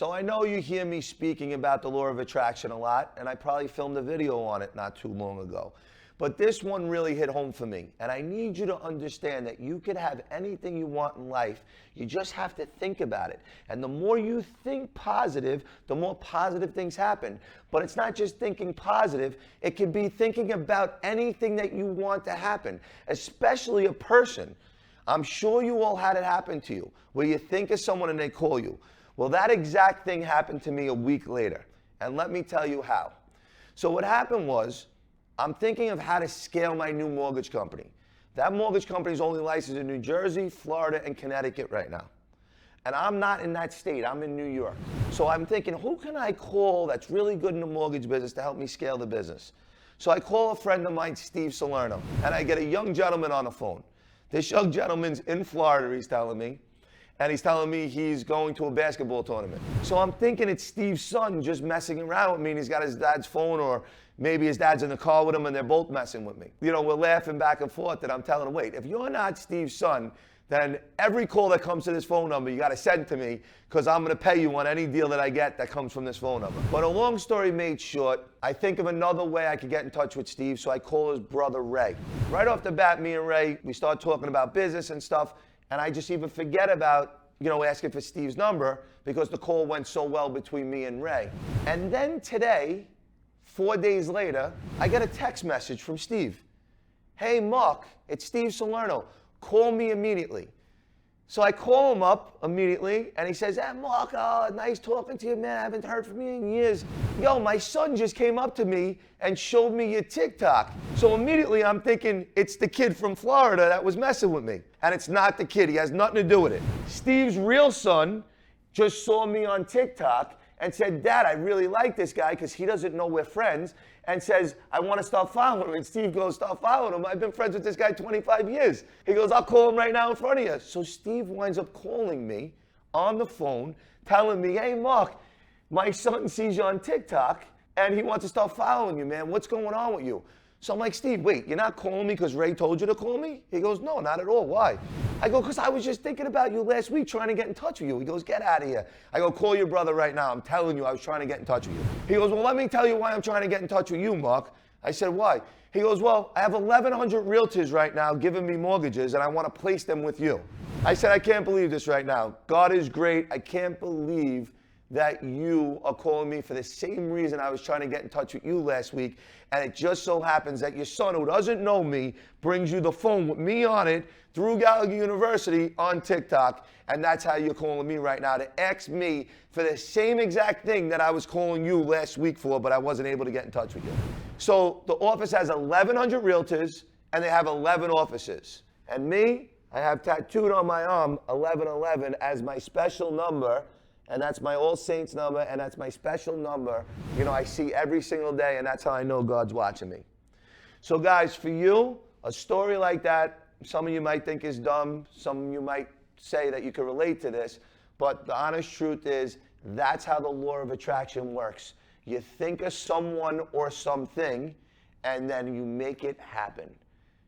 So I know you hear me speaking about the law of attraction a lot, and I probably filmed a video on it not too long ago. But this one really hit home for me, and I need you to understand that you could have anything you want in life. You just have to think about it. And the more you think positive, the more positive things happen. But it's not just thinking positive, it could be thinking about anything that you want to happen, especially a person. I'm sure you all had it happen to you, where you think of someone and they call you. Well, that exact thing happened to me a week later, and let me tell you how. So what happened was, I'm thinking of how to scale my new mortgage company. That mortgage company is only licensed in New Jersey, Florida, and Connecticut right now. And I'm not in that state, I'm in New York. So I'm thinking, who can I call that's really good in the mortgage business to help me scale the business? So I call a friend of mine, Steve Salerno, and I get a young gentleman on the phone. This young gentleman's in Florida, he's telling me, and he's telling me he's going to a basketball tournament. So I'm thinking it's Steve's son just messing around with me, and he's got his dad's phone, or maybe his dad's in the car with him and they're both messing with me. You know, we're laughing back and forth, and I'm telling him, wait, if you're not Steve's son, then every call that comes to this phone number, you gotta send to me, because I'm gonna pay you on any deal that I get that comes from this phone number. But a long story made short, I think of another way I could get in touch with Steve, so I call his brother Ray. Right off the bat, me and Ray, we start talking about business and stuff, and I just even forget about, asking for Steve's number, because the call went so well between me and Ray. And then today, 4 days later, I get a text message from Steve. Hey, Mark, it's Steve Salerno. Call me immediately. So I call him up immediately, and he says, hey, Mark, nice talking to you, man. I haven't heard from you in years. Yo, my son just came up to me and showed me your TikTok. So immediately I'm thinking it's the kid from Florida that was messing with me. And it's not the kid. He has nothing to do with it. Steve's real son just saw me on TikTok and said, Dad, I really like this guy, because he doesn't know we're friends, and says, I want to start following him. And Steve goes, start following him. I've been friends with this guy 25 years. He goes, I'll call him right now in front of you. So Steve winds up calling me on the phone, telling me, hey, Mark, my son sees you on TikTok, and he wants to start following you, man. What's going on with you? So I'm like, Steve, wait, you're not calling me because Ray told you to call me? He goes, no, not at all. Why? I go, because I was just thinking about you last week, trying to get in touch with you. He goes, get out of here. I go, call your brother right now. I'm telling you, I was trying to get in touch with you. He goes, well, let me tell you why I'm trying to get in touch with you, Mark. I said, why? He goes, well, I have 1,100 realtors right now giving me mortgages, and I want to place them with you. I said, I can't believe this right now. God is great. I can't believe that you are calling me for the same reason I was trying to get in touch with you last week. And it just so happens that your son, who doesn't know me, brings you the phone with me on it through Gallagher University on TikTok. And that's how you're calling me right now, to ask me for the same exact thing that I was calling you last week for, but I wasn't able to get in touch with you. So the office has 1,100 realtors, and they have 11 offices. And me, I have tattooed on my arm 1111 as my special number. And that's my All Saints number, and that's my special number. I see every single day, and that's how I know God's watching me. So guys, for you, a story like that, some of you might think is dumb. Some of you might say that you can relate to this. But the honest truth is, that's how the law of attraction works. You think of someone or something, and then you make it happen.